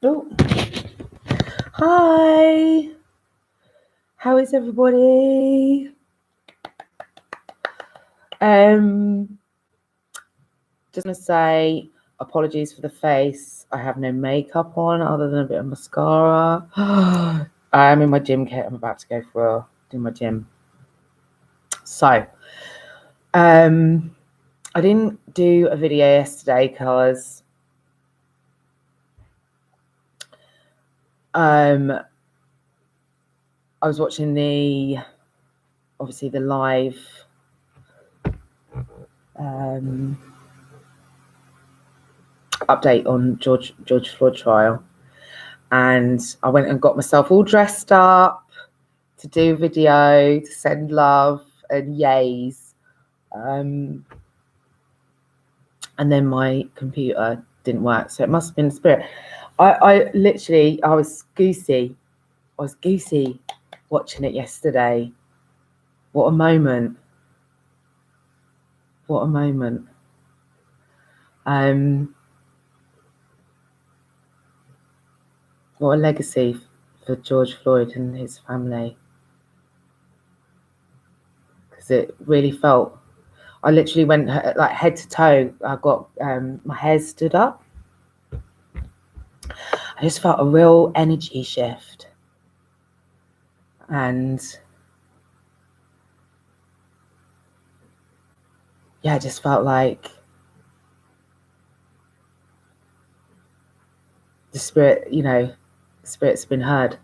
Oh, hi. How is everybody? Just gonna say apologies for the face. I have no makeup on other than a bit of mascara. I'm in my gym kit. I'm about to go do my gym. So, I didn't do a video yesterday because I was watching the live update on George Floyd trial, and I went and got myself all dressed up to do a video to send love and yays, and then my computer didn't work, so it must have been the spirit. I was goosey watching it yesterday. What a moment. What a legacy for George Floyd and his family, because it really felt, I literally went like head to toe. I got my hair stood up. I just felt a real energy shift, and yeah, I just felt like the spirit's been heard.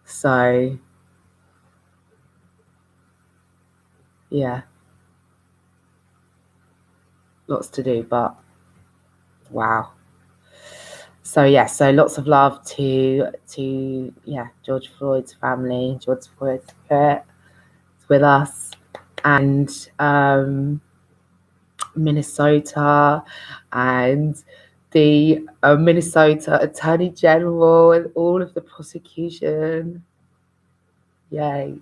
So yeah, lots to do, but wow. So lots of love to George Floyd's family. George Floyd's spirit is with us, and Minnesota, and the Minnesota Attorney General, and all of the prosecution. Yay.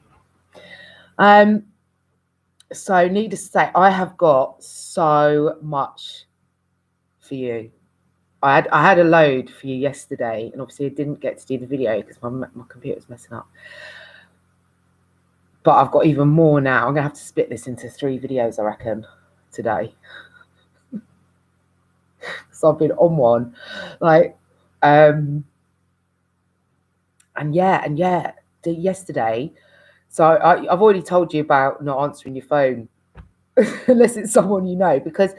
So needless to say, I have got so much for you. I had a load for you yesterday, and obviously I didn't get to do the video because my computer was messing up. But I've got even more now. I'm gonna have to split this into 3 videos, I reckon, today. So I've been on one, like, and yesterday. So I've already told you about not answering your phone unless it's someone you know, because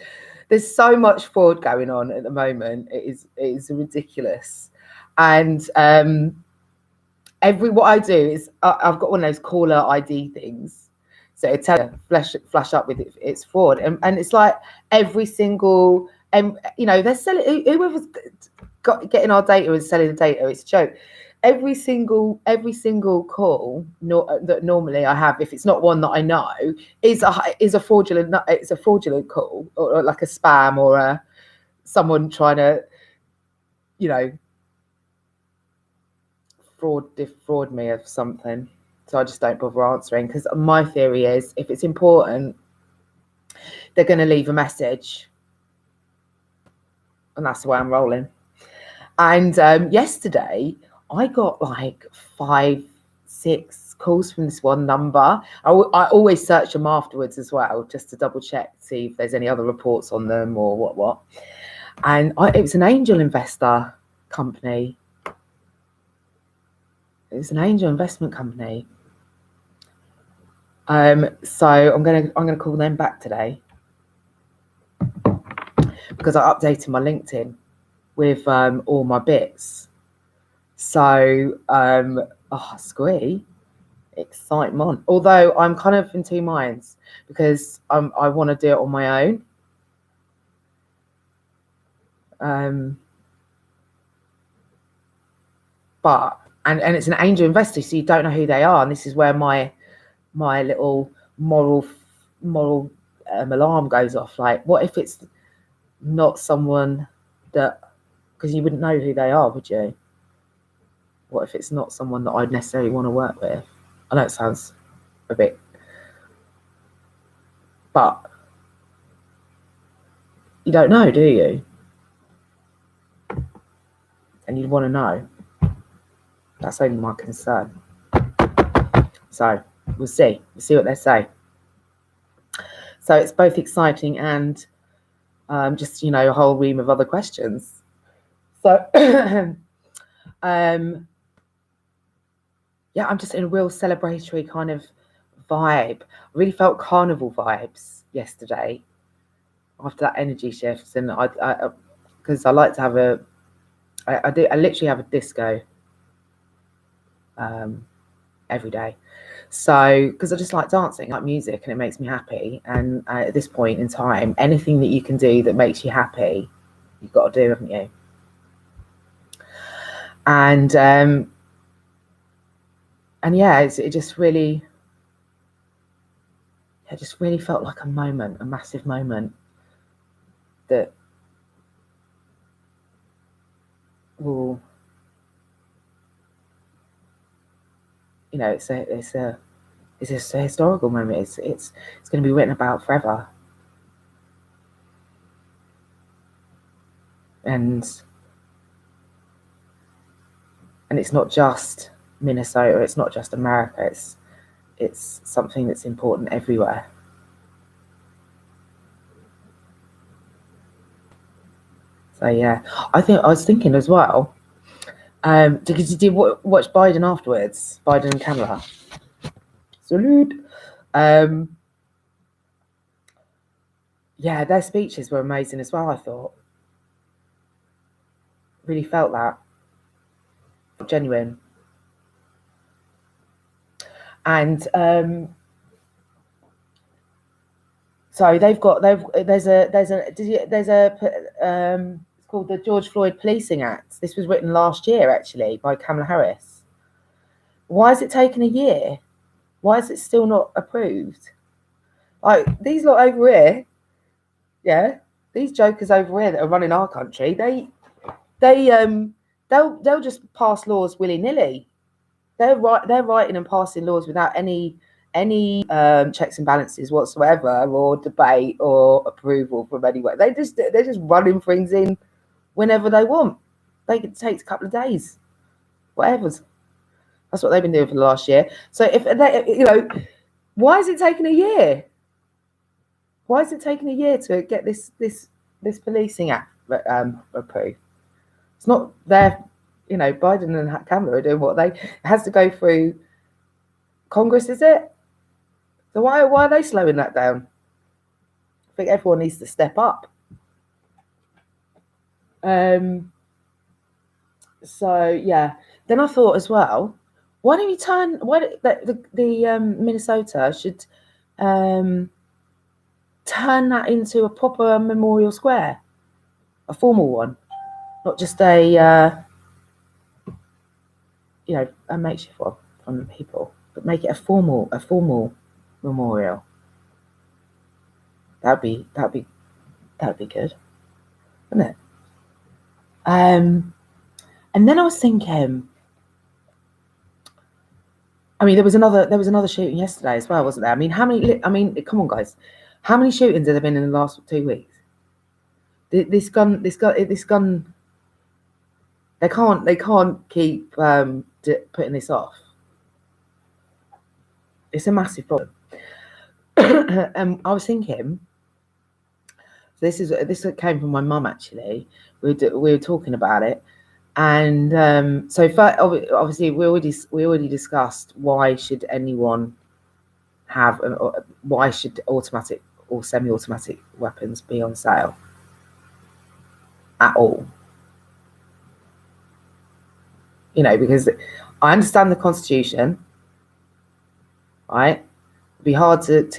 there's so much fraud going on at the moment. It is ridiculous. And what I do is I've got one of those caller ID things, so it tells you, flash up with it's fraud, and it's like every single, they're selling, whoever's getting our data and selling the data, it's a joke. Every single call that normally I have, if it's not one that I know, is a fraudulent. It's a fraudulent call, or like a spam, or someone trying to, defraud me of something. So I just don't bother answering, because my theory is, if it's important, they're going to leave a message, and that's the way I'm rolling. And yesterday I got like 5, 6 calls from this one number. I always search them afterwards as well, just to double check, see if there's any other reports on them or what. And it was an angel investor company. It was an angel investment company. So I'm gonna call them back today, because I updated my LinkedIn with all my bits. So squee, excitement. Although I'm kind of in 2 minds, because I want to do it on my own. But it's an angel investor, so you don't know who they are, and this is where my little moral alarm goes off. Like, what if it's not someone that, because you wouldn't know who they are, would you? What if it's not someone that I'd necessarily want to work with? I know it sounds a bit, but you don't know, do you? and you'd want to know. That's only my concern. So we'll see. We'll see what they say. So it's both exciting and just, you know, a whole ream of other questions. So, yeah, I'm just in a real celebratory kind of vibe. I really felt carnival vibes yesterday after that energy shift. And because I like to have I literally have a disco every day. So, because I just like dancing, like music, and it makes me happy. And at this point in time, anything that you can do that makes you happy, you've got to do, haven't you? And yeah, it just really felt like a moment, a massive moment that will, you know, it's a historical moment. It's going to be written about forever. And it's not just Minnesota, it's not just America, it's something that's important everywhere. So yeah, I was thinking as well, did you watch Biden afterwards? Biden and Kamala. Salute. Yeah, their speeches were amazing as well, I thought. Really felt that. Genuine. And so there's it's called the George Floyd Policing Act. This was written last year, actually, by Kamala Harris. Why has it taken a year? Why is it still not approved? Like, these lot over here, yeah, these jokers over here that are running our country, they'll just pass laws willy-nilly. They're writing and passing laws without any checks and balances whatsoever, or debate or approval from anywhere. They're just running things in whenever they want. It takes a couple of days, whatever. That's what they've been doing for the last year. So if they, you know, why is it taking a year? Why is it taking a year to get this policing act approved? It's not their, you know, Biden and Kamala are doing what it has to go through Congress, is it? So why are they slowing that down? I think everyone needs to step up. So yeah, then I thought as well, why don't you the Minnesota should turn that into a proper memorial square, a formal one, not just a you know, a makeshift one from the people, but make it a formal memorial. That'd be good, wouldn't it? And then I was thinking, I mean, there was another shooting yesterday as well, wasn't there? I mean, come on, guys, how many shootings have there been in the last 2 weeks? This gun. They can't keep putting this off. It's a massive problem. And I was thinking, this came from my mum, actually. We were talking about it, and so obviously we already discussed why should anyone have why should automatic or semi-automatic weapons be on sale at all. You know, because I understand the Constitution, right? It'd be hard to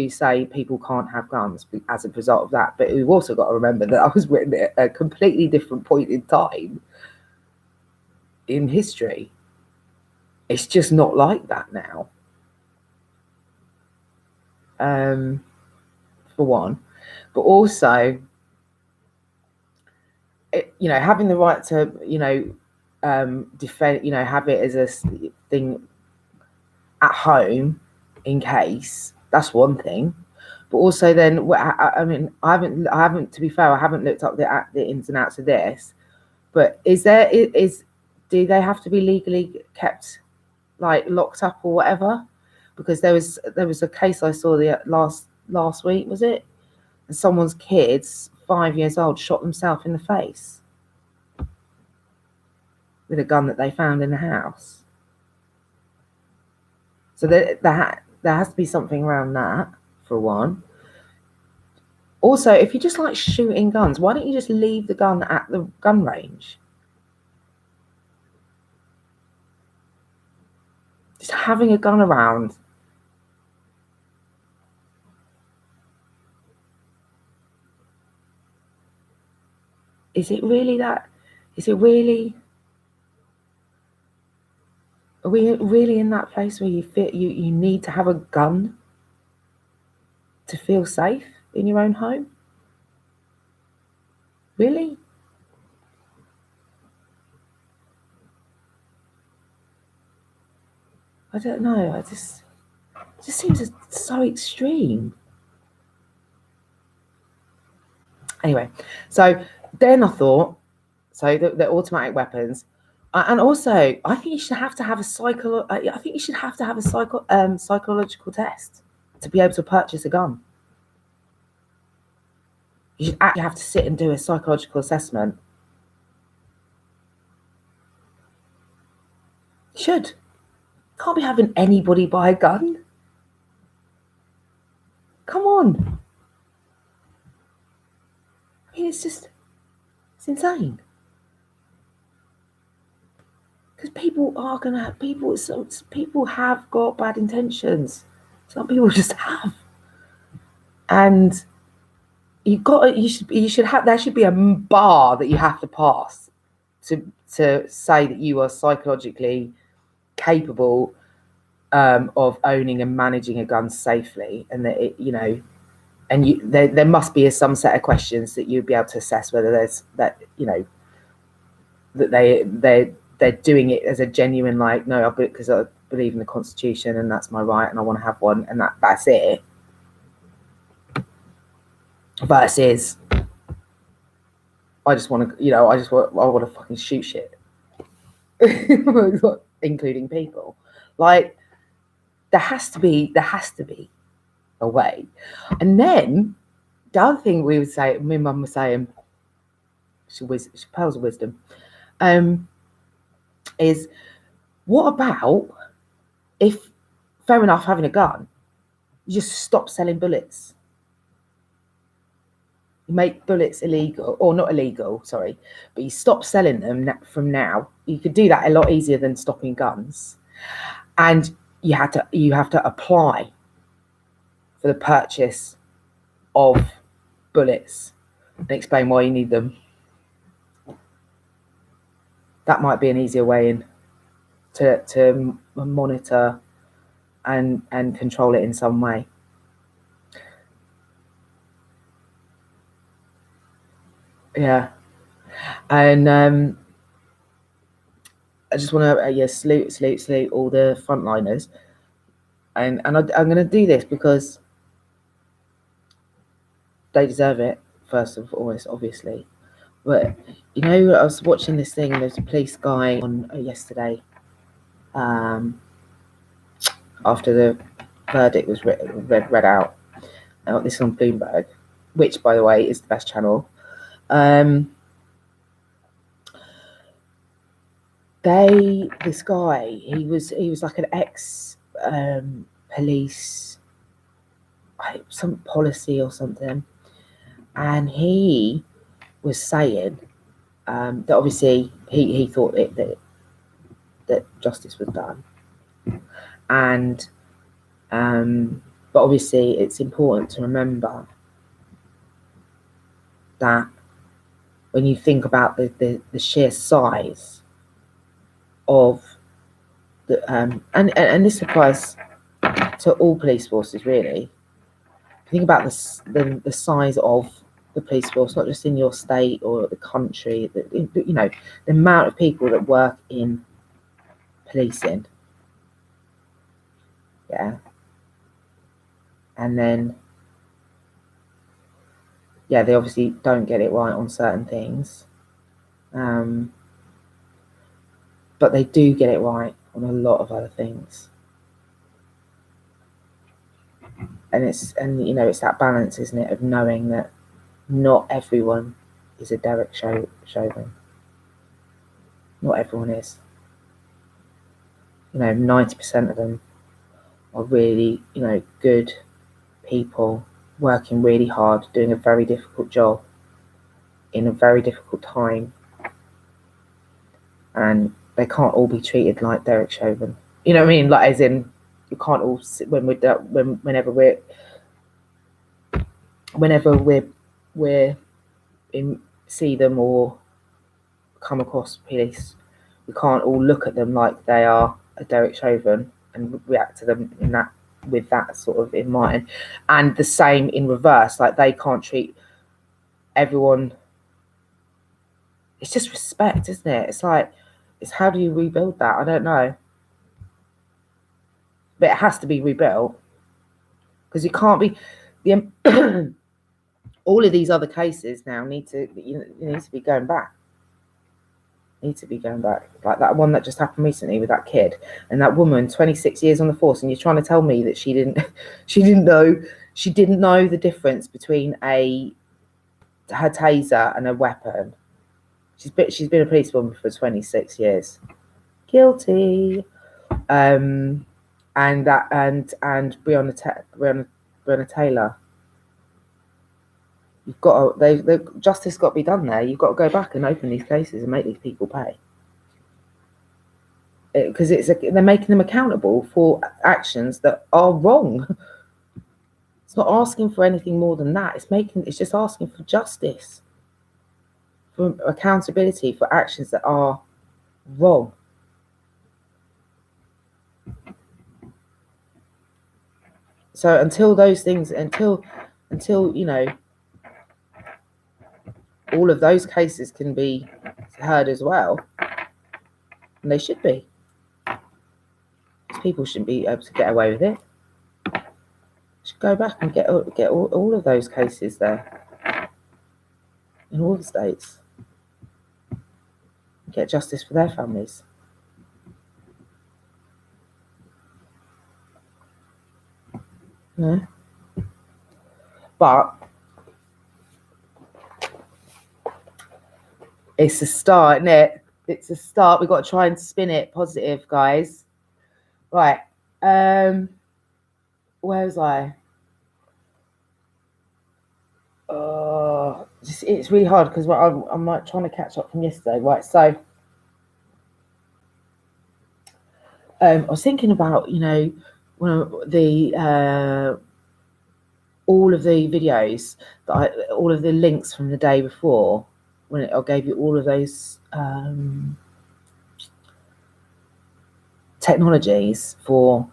say people can't have guns as a result of that, but we've also got to remember that I was written at a completely different point in time in history. It's just not like that now. For one, but also, you know, having the right to, you know, defend, you know, have it as a thing at home in case, that's one thing. But also then, I mean, I haven't, to be fair, I haven't looked up the ins and outs of this, But do they have to be legally kept, like locked up or whatever? Because there was a case I saw the last week, was it? And someone's kids, 5 years old, shot themselves in the face with a gun that they found in the house. So there has to be something around that, for one. Also, if you just like shooting guns, why don't you just leave the gun at the gun range? Just having a gun around. Is it really that? Is it really? Are we really in that place where you feel you need to have a gun to feel safe in your own home? Really? I don't know. It just seems so extreme. Anyway, so then I thought, so the automatic weapons, and also I think you should have to have a psychological test to be able to purchase a gun. You should actually have to sit and do a psychological assessment. You should. Can't be having anybody buy a gun. Come on. I mean, it's insane. Because people have got bad intentions. Some people just have. And there should be a bar that you have to pass to say that you are psychologically capable of owning and managing a gun safely, and that there must be some set of questions that you'd be able to assess whether there's that that they're doing it as a genuine, like, no, because I believe in the Constitution and that's my right and I want to have one, and that's it. Versus, I want to fucking shoot shit, including people. Like, there has to be a way. And then the other thing we would say, my mum was saying, she pearls of wisdom, is what about if, fair enough, having a gun, you just stop selling bullets. You make bullets illegal, or not illegal, sorry, but you stop selling them from now. You could do that a lot easier than stopping guns. And you have to apply for the purchase of bullets and explain why you need them. That might be an easier way in to monitor and control it in some way. Yeah. And I just want to salute all the frontliners, and I'm going to do this because they deserve it, first and foremost, obviously. But I was watching this thing, and there's a police guy on yesterday, after the verdict was read out. This is on Bloomberg, which, by the way, is the best channel. This guy, he was like an ex police, some policy or something, and he was saying that obviously he thought that justice was done, and but obviously it's important to remember that when you think about the sheer size of the and this applies to all police forces, really. Think about the size of the police force, not just in your state or the country. The amount of people that work in policing. Yeah. And then, yeah, they obviously don't get it right on certain things. But they do get it right on a lot of other things. And it's that balance, isn't it, of knowing that not everyone is a Derek Chauvin. Not everyone is. 90% of them are really, good people working really hard, doing a very difficult job in a very difficult time. And they can't all be treated like Derek Chauvin. You know what I mean? Like, as in, you can't all sit whenever we're see them or come across police, we can't all look at them like they are a Derek Chauvin and react to them with that sort of in mind. And the same in reverse, like they can't treat everyone. It's just respect, isn't it? It's like, it's how do you rebuild that? I don't know. But it has to be rebuilt, because you can't be all of these other cases now need to be going back. Like that one that just happened recently with that kid and that woman, 26 years on the force, and you're trying to tell me that she didn't know the difference between her taser and a weapon. She's been a policewoman for 26 years. Guilty. And Breonna Taylor. You've got to, justice got to be done there. You've got to go back and open these cases and make these people pay, because they're making them accountable for actions that are wrong. It's not asking for anything more than that. It's just asking for justice, for accountability for actions that are wrong. So until those things, until all of those cases can be heard as well, and they should be. People shouldn't be able to get away with it. Should go back and get all of those cases there in all the states. Get justice for their families. No. But it's a start, isn't it? It's a start. We've got to try and spin it positive, guys. Right. Where was I? It's really hard because I'm like trying to catch up from yesterday. Right. So I was thinking about, one of the all of the videos all of the links from the day before, when I gave you all of those technologies for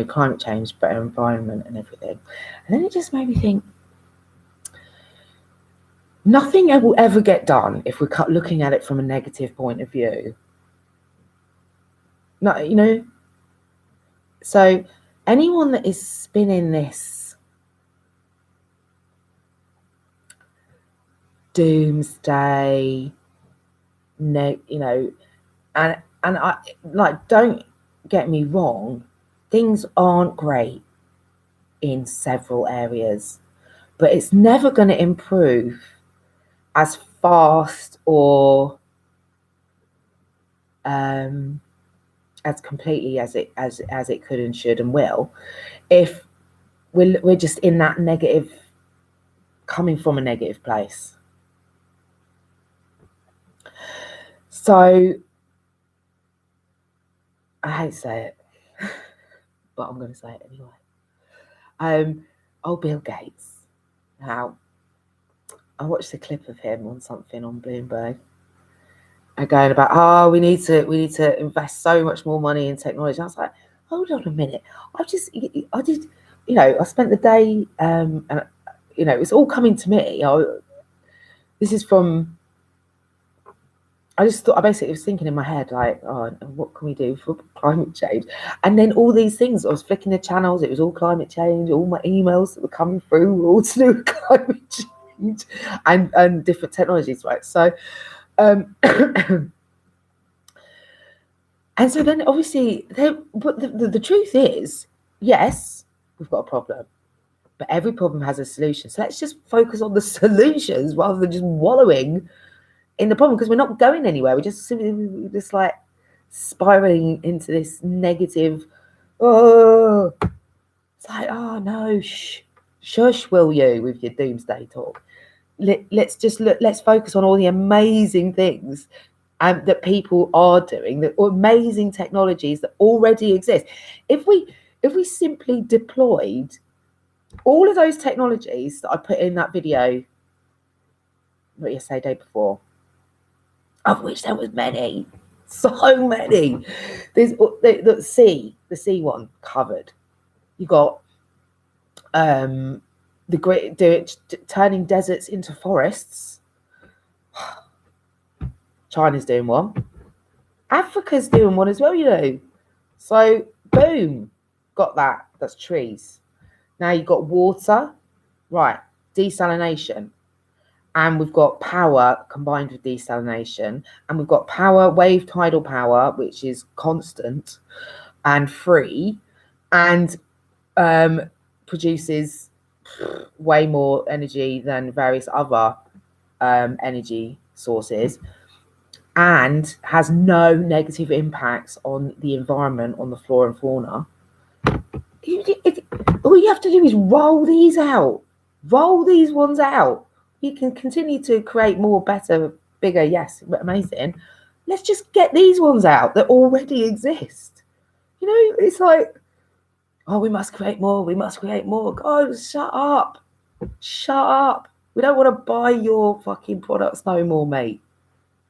climate change, better environment and everything. And then it just made me think, nothing will ever get done if we're looking at it from a negative point of view. No, so anyone that is spinning this doomsday, and I, like, don't get me wrong, things aren't great in several areas, but it's never going to improve as fast or as completely as it could and should and will, if we're just in that negative, coming from a negative place. So I hate to say it, but I'm going to say it anyway. Bill Gates. Now, I watched a clip of him on something on Bloomberg, and going about, we need to invest so much more money in technology. I was like, hold on a minute. I spent the day, and it's all coming to me. This is from. I basically was thinking in my head, like, what can we do for climate change? And then all these things, I was flicking the channels, it was all climate change, all my emails that were coming through were all to do with climate change. and different technologies, right? So and so then obviously but the truth is, yes, we've got a problem, but every problem has a solution. So let's just focus on the solutions rather than just wallowing in the problem, because we're not going anywhere. We're just like spiraling into this negative. Oh, it's like, oh no, shush, will you, with your doomsday talk? Let's just look. Let's focus on all the amazing things that people are doing, the amazing technologies that already exist. If we simply deployed all of those technologies that I put in that video, what yesterday, day before, of which there was many, so many. There's the C one covered. You got the great turning deserts into forests. China's doing one. Africa's doing one as well, you know. So boom, got that. That's trees. Now you've got water, right? Desalination. And we've got power combined with desalination, and we've got power, wave tidal power, which is constant and free, and produces way more energy than various other energy sources, and has no negative impacts on the environment, on the flora and fauna. All you have to do is roll these ones out. You can continue to create more, better, bigger, yes, amazing. Let's just get these ones out that already exist. You know, it's like, oh, we must create more. God, shut up. We don't want to buy your fucking products no more, mate.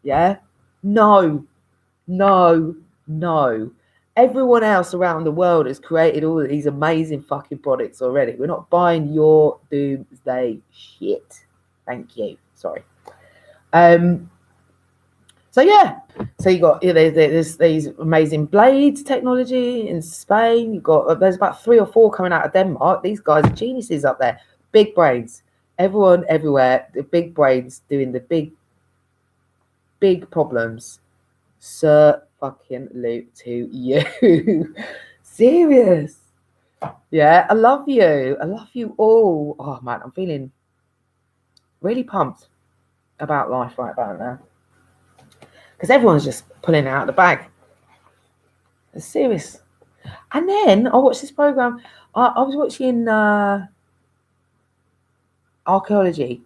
Yeah? No. Everyone else around the world has created all of these amazing fucking products already. We're not buying your doomsday shit. Thank you. Sorry. So yeah. So you got, you know, there's these amazing blades technology in Spain. You got, there's about 3 or 4 coming out of Denmark. These guys are geniuses up there. Big brains. Everyone everywhere. The big brains doing the big problems. Sir fucking Luke to you. Serious. Yeah, I love you. I love you all. Oh man, I'm feeling really pumped about life right about now, because everyone's just pulling it out of the bag. It's serious. And then I watched this program. I was watching archaeology.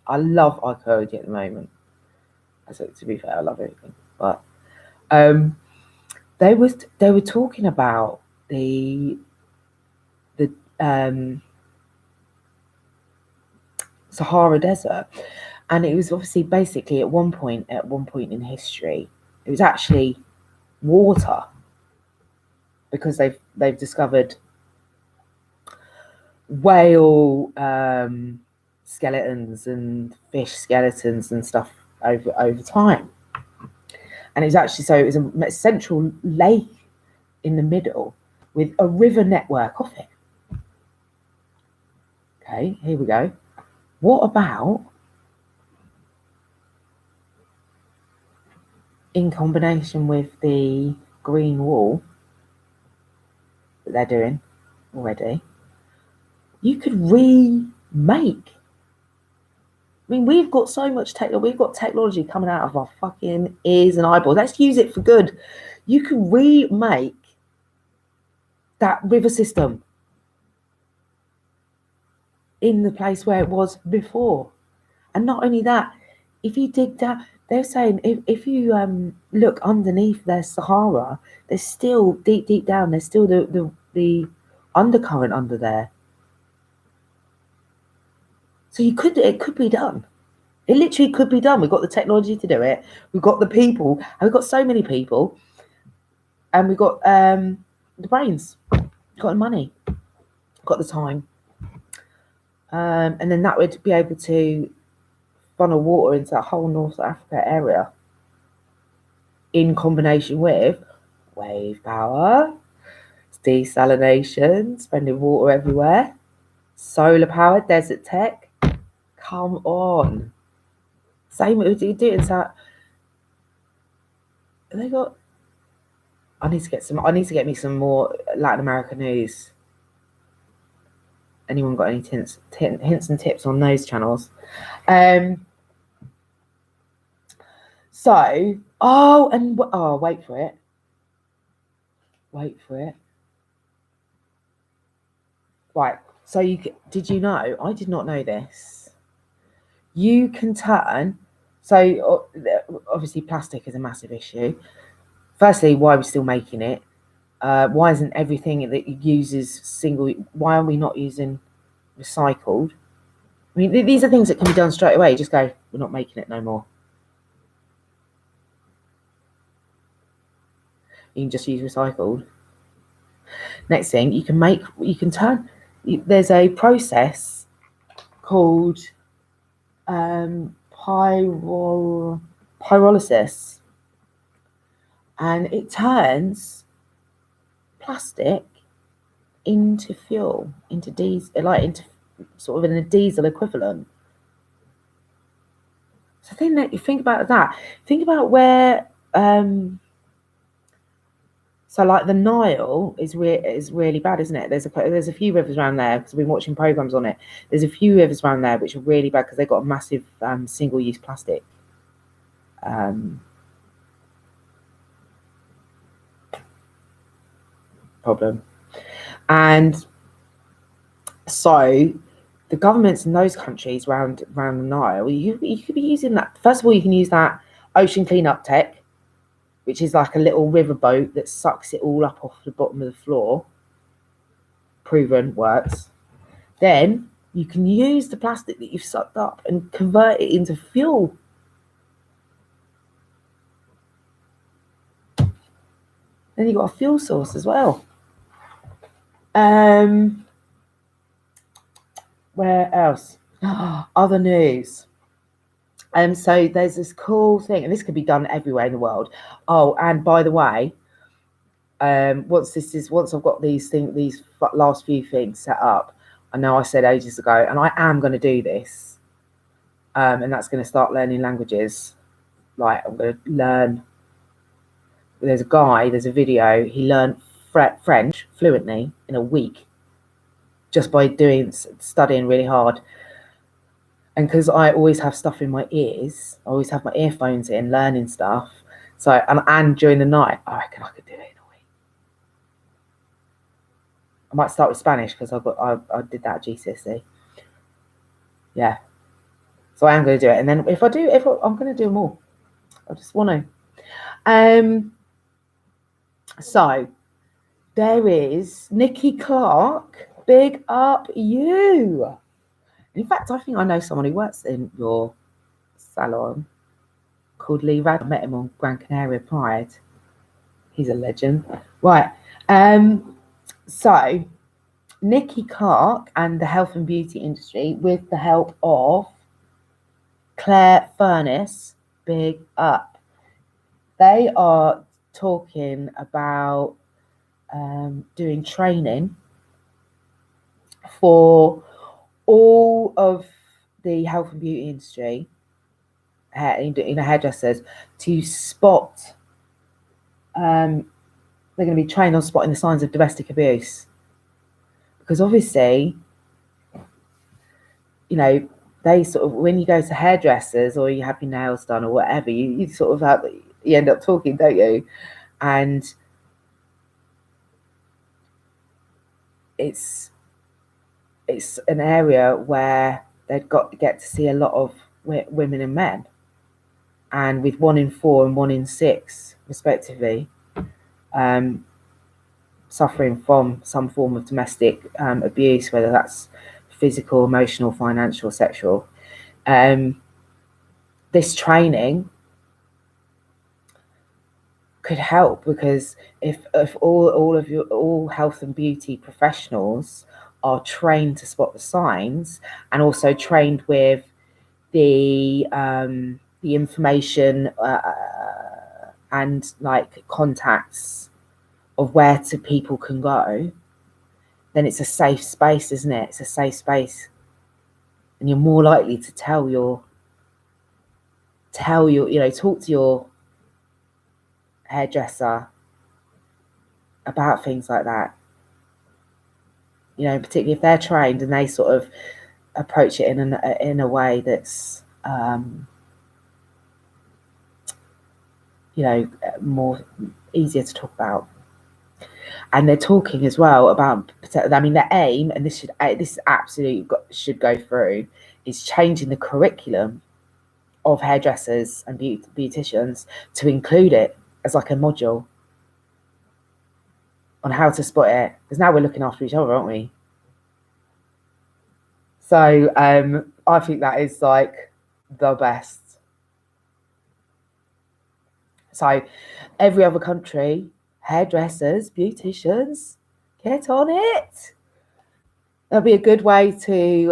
I love archaeology at the moment. So to be fair, I love everything. But they were talking about the Sahara Desert, and it was obviously basically at one point in history, it was actually water, because they've discovered whale skeletons and fish skeletons and stuff over time. And it was actually, so it was a central lake in the middle with a river network off it. Okay, here we go. What about, in combination with the green wall that they're doing already, you could remake. I mean, we've got so much we've got technology coming out of our fucking ears and eyeballs. Let's use it for good. You can remake that river system in the place where it was before. And not only that, if you dig down, they're saying if you look underneath their Sahara, there's still deep down, there's still the undercurrent under there. So it could be done. It literally could be done. We've got the technology to do it. We've got the people, and we've got so many people, and we've got the brains, got the money, got the time, and then that would be able to funnel water into that whole North Africa area, in combination with wave power, desalination, spending water everywhere, solar power, desert tech. Come on. Same, do it in South. They got. I need to get me some more Latin America news. Anyone got any hints and tips on those channels? So, wait for it. Right. So did you know? I did not know this. You can turn. So obviously, plastic is a massive issue. Firstly, why are we still making it? Why isn't everything that uses single? Why are we not using recycled? I mean, these are things that can be done straight away. Just go, we're not making it no more. You can just use recycled. Next thing, you can turn. There's a process called pyrolysis, and it turns plastic into fuel, into diesel, like into sort of in a diesel equivalent. So think about that. Think about where so like the Nile is really bad, isn't it? There's a few rivers around there because I've been watching programs on it. There's a few rivers around there which are really bad because they've got a massive single-use plastic problem. And so the governments in those countries around the Nile, you could be using that. First of all, you can use that ocean cleanup tech, which is like a little riverboat that sucks it all up off the bottom of the floor. Proven works. Then you can use the plastic that you've sucked up and convert it into fuel. Then you've got a fuel source as well. Where else? Other news. So there's this cool thing, and this could be done everywhere in the world. Oh, and by the way, once I've got these last few things set up, I know I said ages ago, and I am going to do this, and that's going to start learning languages. Like I'm going to learn. There's a video. He learned French fluently in a week, just by studying really hard. And because I always have stuff in my ears, I always have my earphones in, learning stuff. So and during the night, I reckon I could do it in a week. I might start with Spanish because I did that at GCSE. Yeah. So I am going to do it, and then if I'm going to do them all. I just want to. So there is Nikki Clark. Big up you. In fact, I think I know someone who works in your salon called Lee Rad. I met him on Gran Canaria Pride. He's a legend. Right. So Nikki Clark and the health and beauty industry, with the help of Claire Furness, big up. They are talking about doing training for all of the health and beauty industry, hairdressers, to spot. They're going to be trained on spotting the signs of domestic abuse, because obviously, they sort of, when you go to hairdressers or you have your nails done or whatever, you sort of you end up talking, don't you? And it's an area where they've got to get to see a lot of women and men, and with 1 in 4 and 1 in 6 respectively suffering from some form of domestic abuse, whether that's physical, emotional, financial, sexual. This training could help, because if all health and beauty professionals are trained to spot the signs, and also trained with the information and like contacts of where people can go, then it's a safe space, isn't it? It's a safe space. and you're more likely to talk to your hairdresser about things like that. Particularly if they're trained and they sort of approach it in a way that's more easier to talk about. And they're talking as well about, I mean, their aim, and this absolutely should go through, is changing the curriculum of hairdressers and beauticians to include it as like a module on how to spot it. Because now we're looking after each other, aren't we? So I think that is like the best. So every other country, hairdressers, beauticians, get on it. That'll be a good way to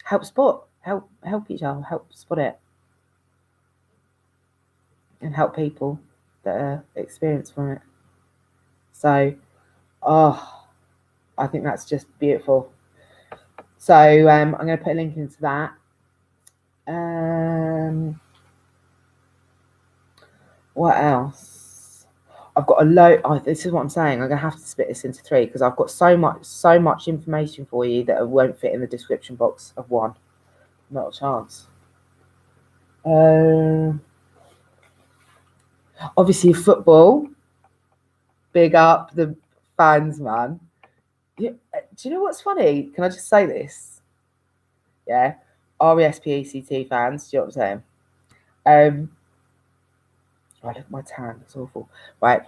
help each other, help spot it, and help people that are experienced from it. So, I think that's just beautiful. So I'm going to put a link into that. What else? I've got a load. This is what I'm saying. I'm going to have to split this into 3 because I've got so much information for you that won't fit in the description box of one. Not a chance. Obviously, football. Big up the fans, man. Do you know what's funny? Can I just say this? Yeah. RESPECT fans. Do you know what I'm saying? Right, look at my tan. It's awful. Right.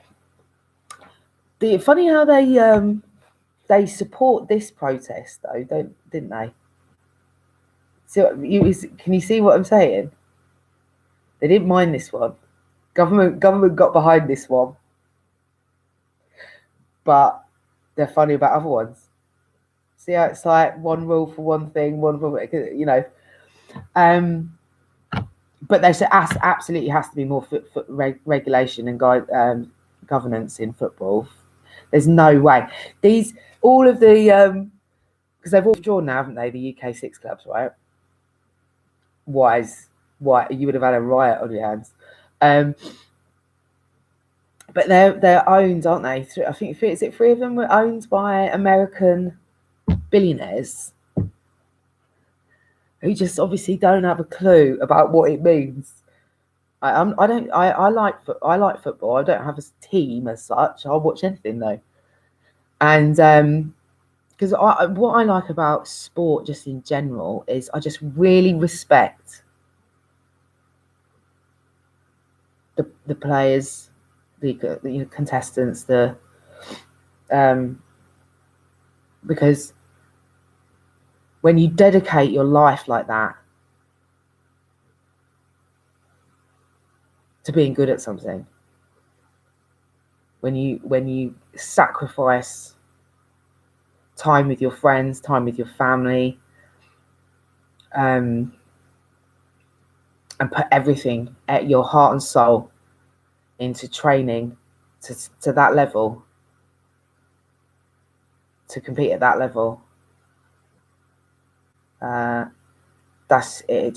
Funny how they support this protest though, didn't they? So can you see what I'm saying? They didn't mind this one. Government got behind this one, but they're funny about other ones. See how it's like one rule for one thing, one rule, But there absolutely has to be more regulation and governance in football. There's no way. All of the because they've all drawn now, haven't they? The UK 6 clubs, right? Why you would have had a riot on your hands. But they're owned, aren't they? I think 3 of them were owned by American billionaires who just obviously don't have a clue about what it means. I like football. I don't have a team as such. I'll watch anything though. And because what I like about sport just in general is I just really respect the players, the contestants, because when you dedicate your life like that to being good at something, when you sacrifice time with your friends, time with your family, and put everything, at your heart and soul, into training to that level, to compete at that level, it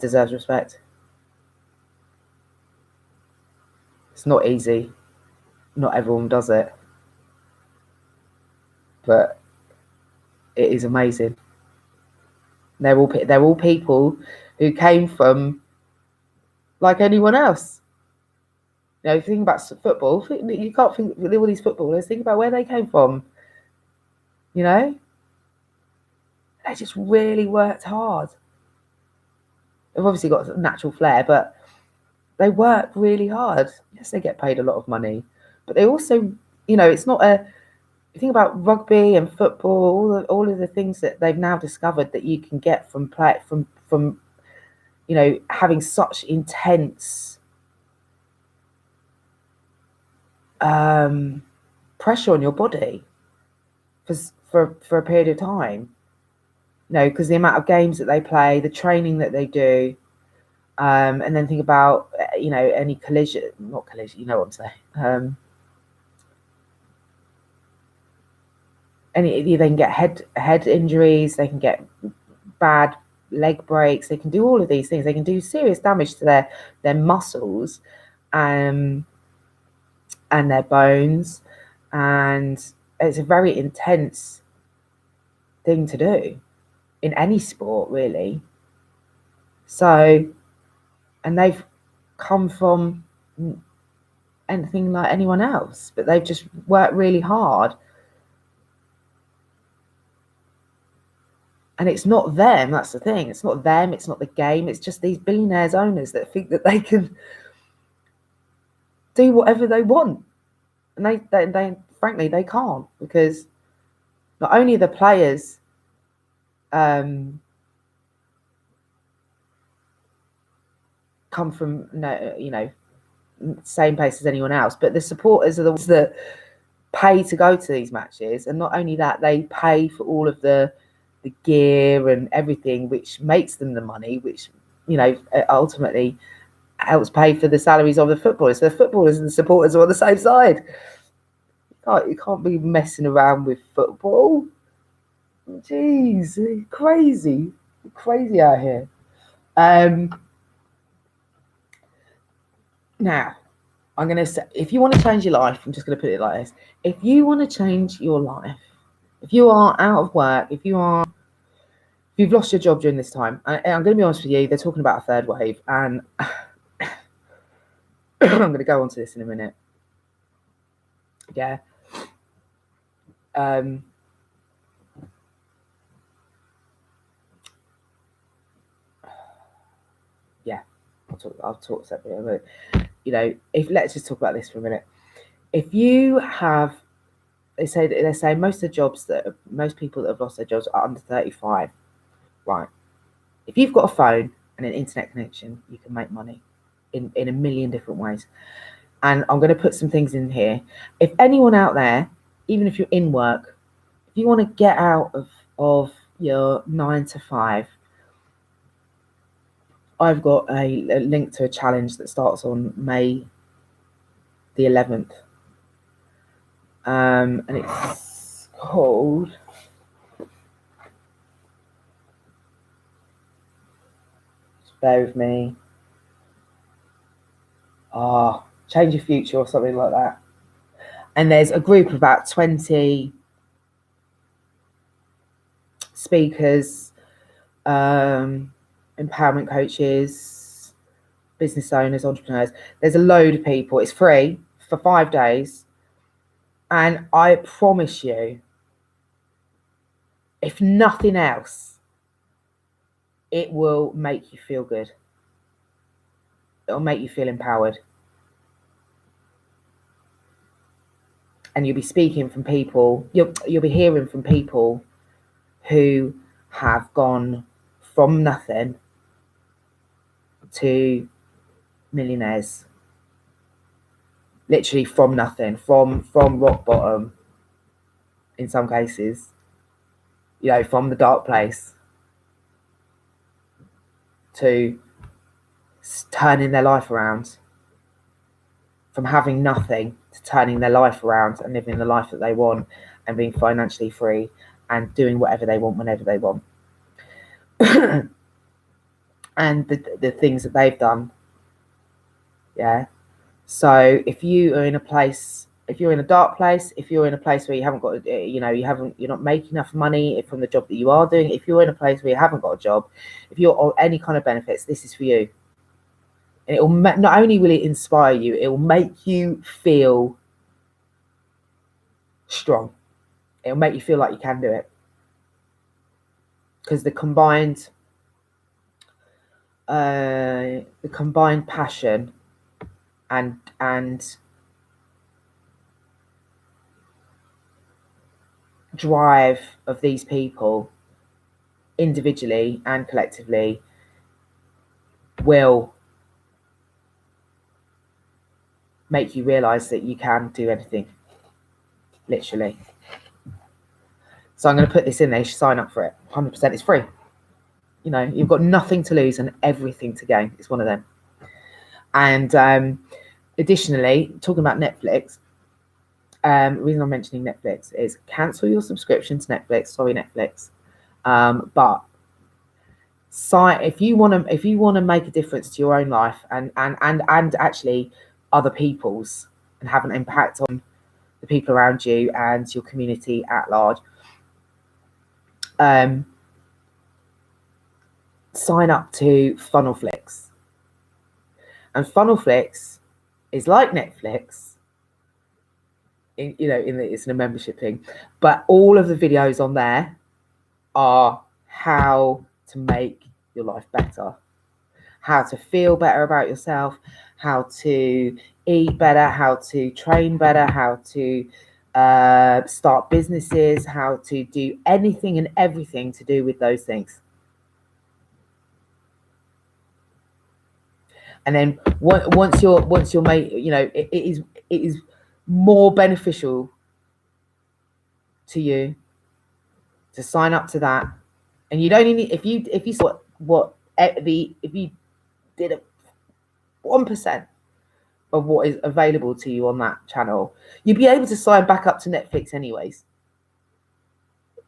deserves respect. It's not easy. Not everyone does it, but it is amazing. They're all people who came from like anyone else. If you think about football, you can't think with all these footballers. Think about where they came from. They just really worked hard. They've obviously got a natural flair, but they work really hard. Yes, they get paid a lot of money, but they also, it's not you think about rugby and football, all of the things that they've now discovered that you can get from having such intense pressure on your body for a period of time. Because the amount of games that they play, the training that they do, and then think about any not collision. You know what I'm saying? they can get head injuries, they can get bad leg breaks, they can do all of these things, they can do serious damage to their muscles and their bones, and it's a very intense thing to do in any sport, really. So, and they've come from anything like anyone else, but they've just worked really hard. And it's not them, that's the thing. It's not them, it's not the game, it's just these billionaires owners that think that they can do whatever they want. And they frankly, they can't, because not only the players come from, same place as anyone else, but the supporters are the ones that pay to go to these matches. And not only that, they pay for all of the gear and everything, which makes them the money, which ultimately helps pay for the salaries of the footballers. So the footballers and the supporters are on the same side. You can't be messing around with football. Jeez, crazy out here. Now, I'm going to say, if you want to change your life, I'm just going to put it like this. If you want to change your life, if you are out of work, if you've lost your job during this time, and I'm going to be honest with you, they're talking about a third wave, and I'm going to go on to this in a minute. Yeah. I'll talk separately. But, let's just talk about this for a minute. If you have, they say most of the jobs most people that have lost their jobs are under 35, right? If you've got a phone and an internet connection, you can make money in a million different ways. And I'm going to put some things in here. If anyone out there, even if you're in work, if you want to get out of your 9 to 5, I've got a link to a challenge that starts on May the 11th. And it's called just bear with me. Change Your Future or something like that. And there's a group of about 20 speakers, empowerment coaches, business owners, entrepreneurs. There's a load of people. It's free for 5 days. And I promise you, if nothing else, it will make you feel good. It'll make you feel empowered. And you'll be speaking from people, you'll be hearing from people who have gone from nothing to millionaires. Literally from nothing, from rock bottom in some cases, from the dark place to turning their life around, from having nothing to turning their life around and living the life that they want and being financially free and doing whatever they want whenever they want. And the things that they've done. Yeah. So if you are in a place, if you're in a dark place, if you're in a place where you haven't got, you're not making enough money from the job that you are doing, if you're in a place where you haven't got a job, if you're on any kind of benefits, this is for you. And it will not only will it inspire you, it will make you feel strong. It will make you feel like you can do it. Because the combined passion and drive of these people individually and collectively will make you realize that you can do anything, literally. So I'm going to put this in there. You should sign up for it. 100%. It's free. You've got nothing to lose and everything to gain. It's one of them. And additionally, talking about Netflix, The reason I'm mentioning Netflix is cancel your subscription to Netflix. Sorry, Netflix. But if you want to make a difference to your own life and actually other people's, and have an impact on the people around you and your community at large, sign up to Funnelflix. And Funnelflix is like Netflix, it's a membership thing, but all of the videos on there are how to make your life better, how to feel better about yourself, how to eat better, how to train better, how to start businesses, how to do anything and everything to do with those things. And then once you're made, it is more beneficial to you to sign up to that. And you don't need, if you saw if you did 1% of what is available to you on that channel, you'd be able to sign back up to Netflix anyways,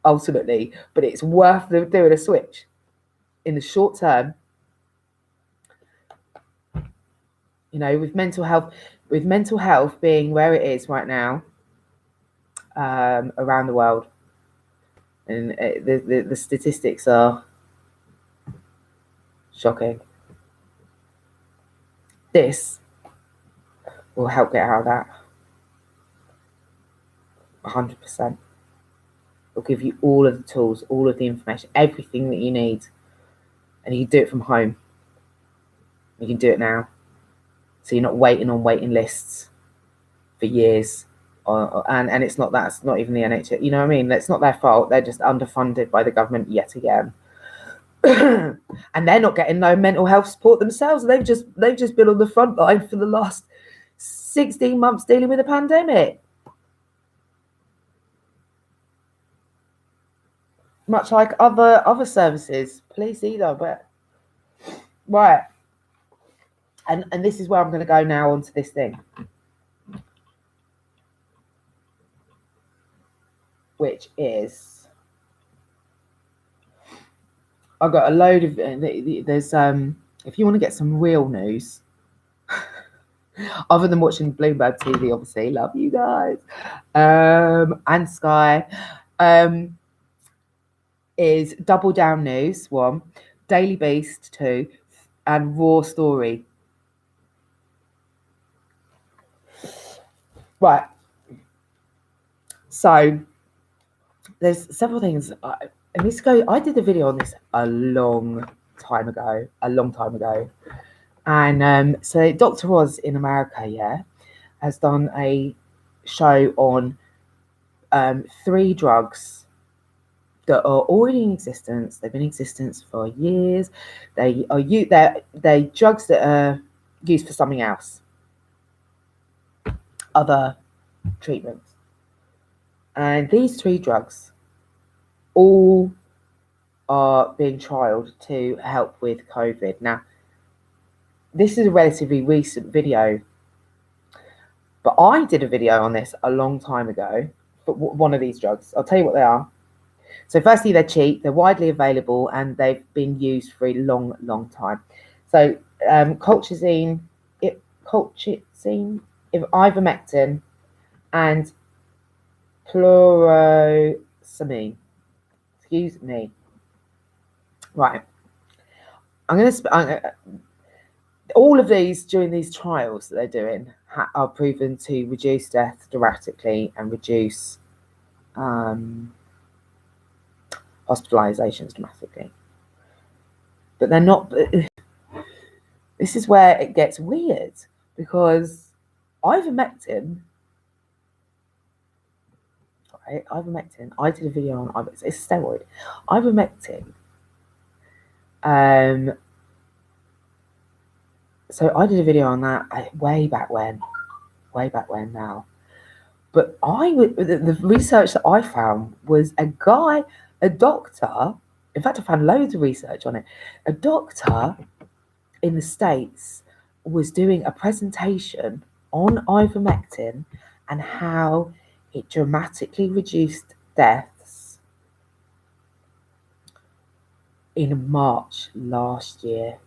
ultimately. But it's worth doing a switch in the short term. With mental health being where it is right now, around the world, and the statistics are shocking. This will help get out of that. 100%. It'll give you all of the tools, all of the information, everything that you need, and you can do it from home. You can do it now, so you're not waiting on waiting lists for years. And it's not that's not even the NHS. You know what I mean? That's not their fault. They're just underfunded by the government yet again. And they're not getting no mental health support themselves. They've just been on the front line for the last 16 months dealing with a pandemic. Much like other services, police either, but right. And this is where I'm going to go now onto this thing, which is, I've got a load of, there's if you want to get some real news, other than watching Bloomberg TV, obviously, love you guys, and Sky, is Double Down News 1, Daily Beast 2, and Raw Story. Right. So there's several things. I did a video on this a long time ago. And so Dr. Oz in America, has done a show on 3 drugs that are already in existence. They've been in existence for years. They're drugs that are used for something else, other treatments. And these 3 drugs all are being trialed to help with COVID. Now, this is a relatively recent video, but I did a video on this a long time ago for one of these drugs. I'll tell you what they are. So firstly, they're cheap, they're widely available, and they've been used for a long, long time. So colchicine, ivermectin, and furosemide. Excuse me. Right. I'm going to all of these during these trials that they're doing are proven to reduce death dramatically and reduce hospitalizations dramatically. But they're not. This is where it gets weird, because ivermectin. Right, ivermectin. I did a video on ivermectin. It's a steroid. Ivermectin. So I did a video on that way back when now. But the research that I found was a doctor. In fact, I found loads of research on it. A doctor in the States was doing a presentation on ivermectin and how it dramatically reduced deaths in March last year.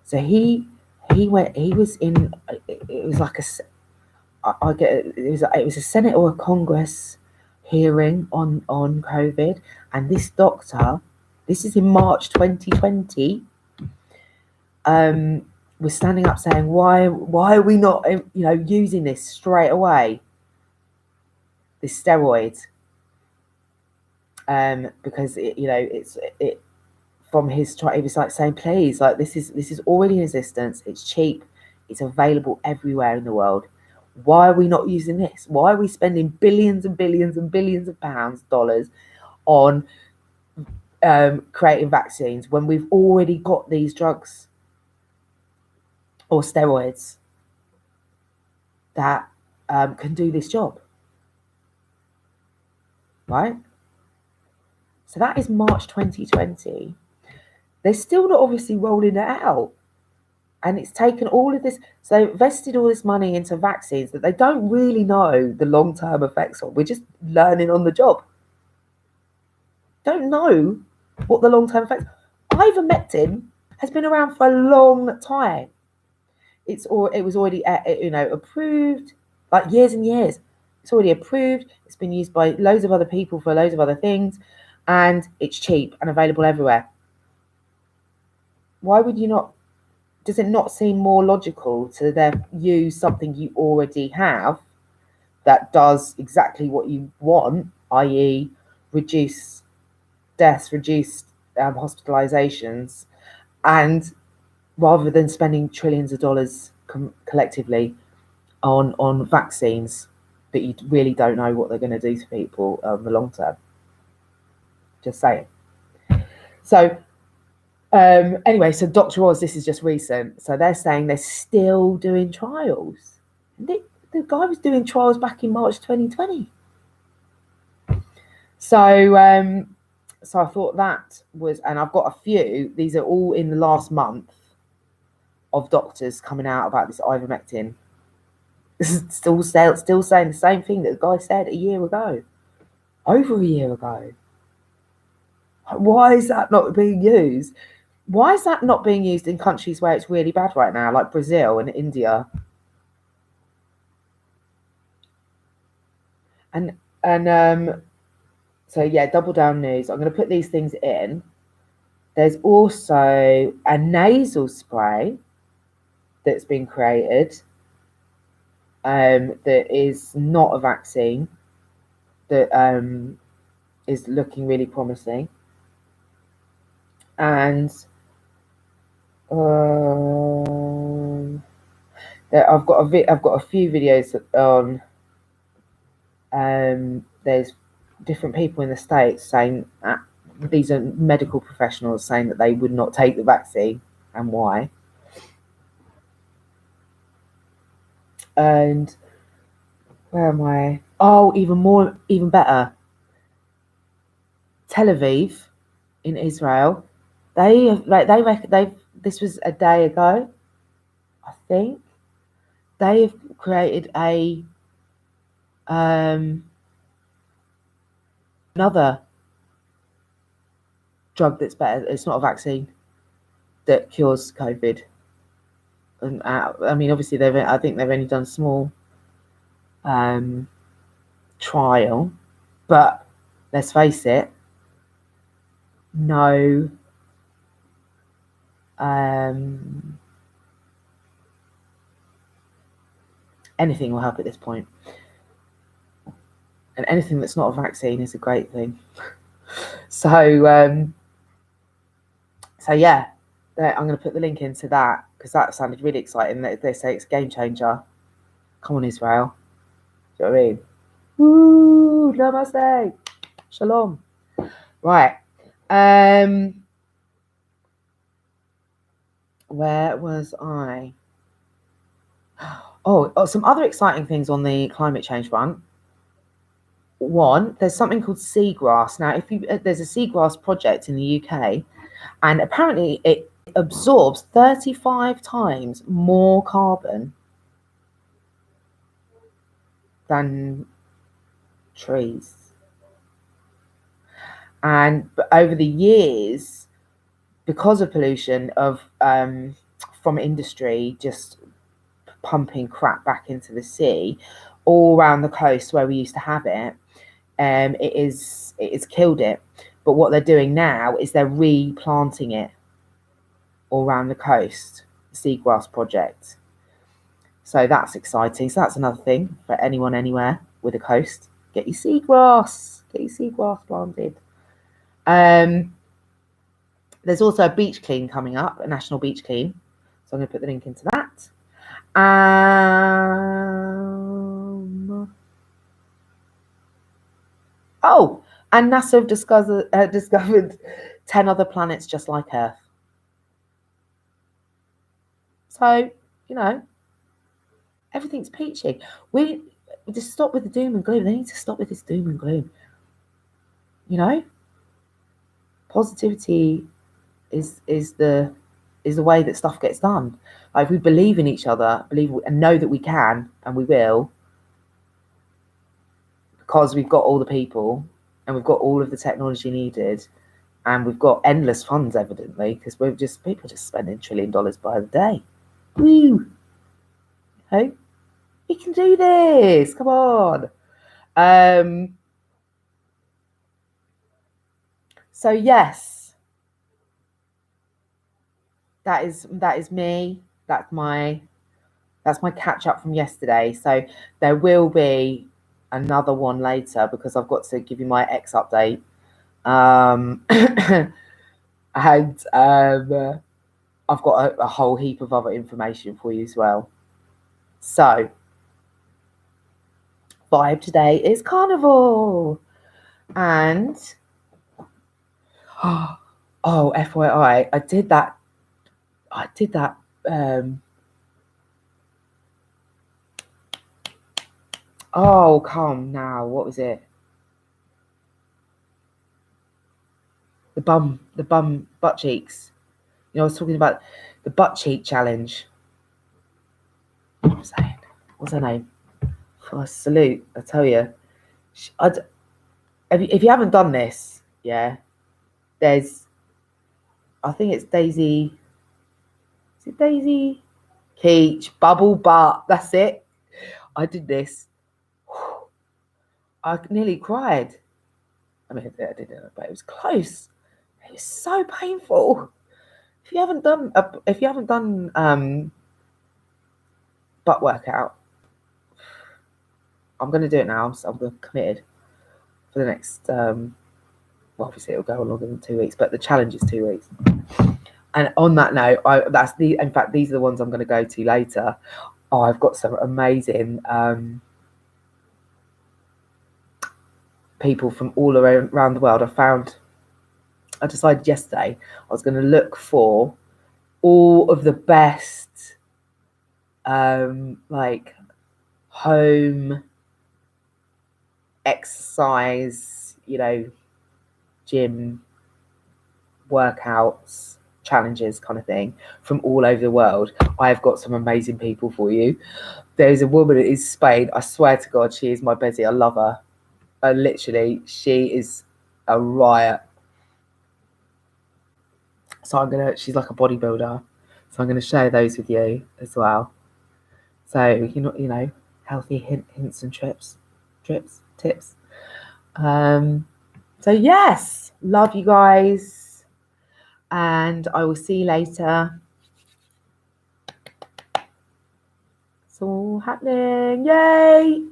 So he was in, it was like it was a Senate or a Congress hearing on COVID, and this doctor, this is in March 2020, was standing up saying, why are we not, using this straight away, this steroid, because it from his try, it was like saying, please, like this is already in existence, it's cheap, it's available everywhere in the world. Why are we not using this? Why are we spending billions and billions and billions of dollars on creating vaccines when we've already got these drugs or steroids that can do this job, right? So that is March 2020. They're still not obviously rolling it out. And it's taken all of this, so invested all this money into vaccines that they don't really know the long-term effects of. We're just learning on the job. Don't know what the long-term effects. Ivermectin has been around for a long time. It was already approved, like years and years. It's already approved. It's been used by loads of other people for loads of other things, and it's cheap and available everywhere. Why would you not? Does it not seem more logical to then use something you already have that does exactly what you want, i.e. reduce deaths, reduce hospitalizations, and rather than spending trillions of dollars collectively on vaccines that you really don't know what they're going to do to people in the long term? Just saying. So anyway, so Dr. Oz, this is just recent. So they're saying they're still doing trials. The guy was doing trials back in March 2020. So so I thought that was, and I've got a few, these are all in the last month, of doctors coming out about this ivermectin. Still saying the same thing that the guy said a year ago, over a year ago. Why is that not being used? Why is that not being used in countries where it's really bad right now, like Brazil and India? And so yeah, Double Down News. I'm going to put these things in. There's also a nasal spray that's been created that is not a vaccine, that is looking really promising. And I've got a few videos on. There's different people in the States saying these are medical professionals saying that they would not take the vaccine and why. And where am I? Oh, even better. Tel Aviv in Israel. This was a day ago, I think. They have created another drug that's better. It's not a vaccine that cures COVID. And I mean, obviously, I think they've only done a small trial, but let's face it, no anything will help at this point. And anything that's not a vaccine is a great thing. So yeah, I'm going to put the link into that because that sounded really exciting. They say it's a game changer. Come on, Israel. Do you know what I mean? Woo, namaste. Shalom. Right. Where was I? Oh, some other exciting things on the climate change front. One, there's something called seagrass. Now, there's a seagrass project in the UK, and apparently it absorbs 35 times more carbon than trees. And but over the years, because of pollution of from industry just pumping crap back into the sea, all around the coast where we used to have it, it is killed it. But what they're doing now is they're replanting it all around the coast, the Seagrass project. So that's exciting. So that's another thing for anyone anywhere with a coast. Get your seagrass planted. There's also a beach clean coming up, a national beach clean. So I'm going to put the link into that. Oh, and NASA have discovered 10 other planets just like Earth. So, you know, everything's peachy. We just stop with the doom and gloom. They need to stop with this doom and gloom. You know, positivity is the way that stuff gets done. Like, if we believe in each other, and know that we can, and we will, because we've got all the people and we've got all of the technology needed, and we've got endless funds, evidently, because people just spending $1 trillion by the day. Woo! Hey, we can do this. Come on. So yes, that is me. That's my catch up from yesterday. So there will be another one later because I've got to give you my X update. And I've got a whole heap of other information for you as well. So, vibe today is carnival. And, oh, FYI, I did that. Oh, come now. What was it? The bum butt cheeks. You know, I was talking about the butt cheek challenge. What was that? What's her name? Oh, salute, I tell you. If you haven't done this, yeah, I think it's Daisy. Is it Daisy Keach? Bubble butt. That's it. I did this. I nearly cried. I mean, I didn't, but it was close. It was so painful. If you haven't done butt workout, I'm going to do it now. I'm committed for the next. Well, obviously it'll go longer than 2 weeks, but the challenge is 2 weeks. And on that note, in fact, these are the ones I'm going to go to later. Oh, I've got some amazing people from all around the world. I decided yesterday I was going to look for all of the best like home exercise, gym workouts, challenges kind of thing from all over the world. I've got some amazing people for you. There's a woman in Spain. I swear to God, she is my bestie. I love her. Literally, she is a riot. So she's like a bodybuilder. So I'm gonna share those with you as well. So healthy hints and tips. So yes, love you guys, and I will see you later. It's all happening, yay!